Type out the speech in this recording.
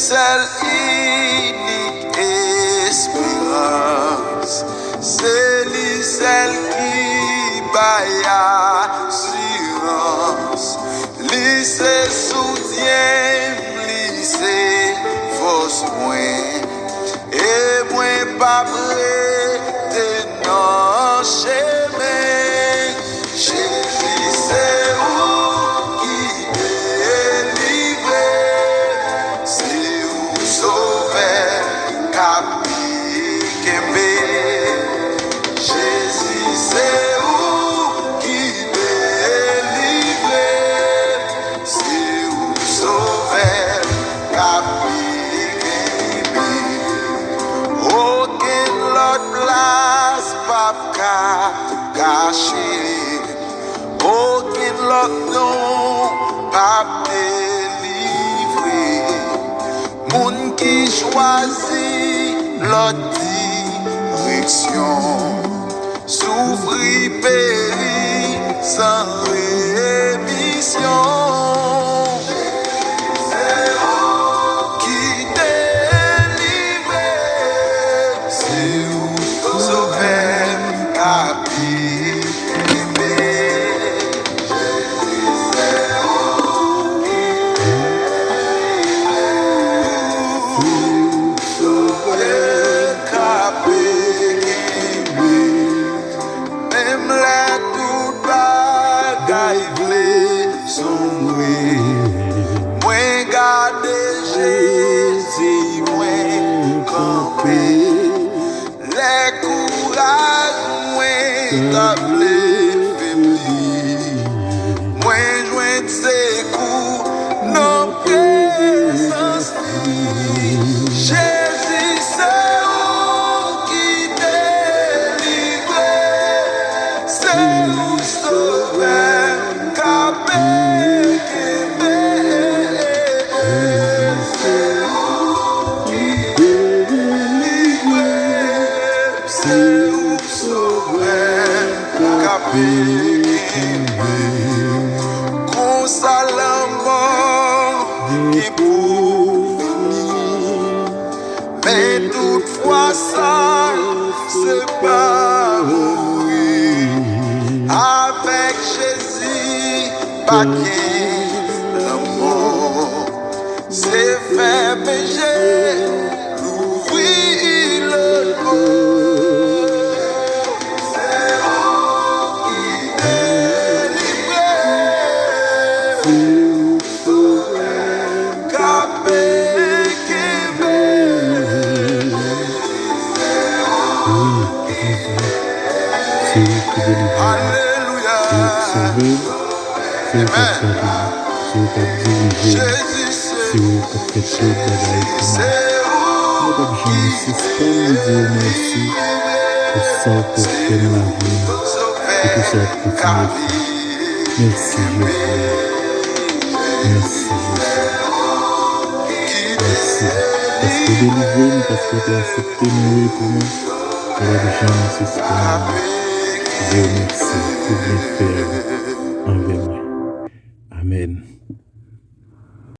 sèl Inik éspérans, sèl qui bay asirans, li se soutyen-m, li se fos mwen, et mwen pa rété nan chémen. Jezi c'est où qui délivré, c'est où Sovè-m, kapé, Kenbe-m. Jezi c'est où qui délivré, c'est où Sovè-m, kapé, Kenbe-m. Okenn lot plas pa kaché-m, Okenn lot non pa délivré. Moun qui chwazi lot diréksyon, Soufri, péri, sans rémisyon. Qui délivré, c'est où Sovè-m, kapé, Menm tout bagay sombré. Mwen gadé Jezi, mwen kanpé. Les kouraj mwen table fébli. Mwen jwen se kou non présence li. Jezi c'est où qui délivré, c'est où Sovè-m, kapé, Kenbe-m. C'est où qui délivré, c'est où Sovè-m, kapé, Kenbe-m. Kon sa la mort qui pour mais toutefois ça, c'est pas mourir. Avèk Jézi, bagay, l'amour, c'est fébli, louvri'l. C'est où qui délivré, c'est où Sovè-m, kapé, Kenbe-m. C'est lui qui délivre, Alléluia. c'est lui qui sauve, c'est lui qui dirige, c'est lui qui fait tout bagay pour nous. Nous avons jamais suspend de dire merci pour ça que tu fais dans la vie et pour ça que tu continues de faire. Merci Jésus. Merci Jésus. Merci. Parce que délivré-m, parce que tu as accepté de mourir pour nous. Nous avons jamais suspend. Dieu merci pour bien faire.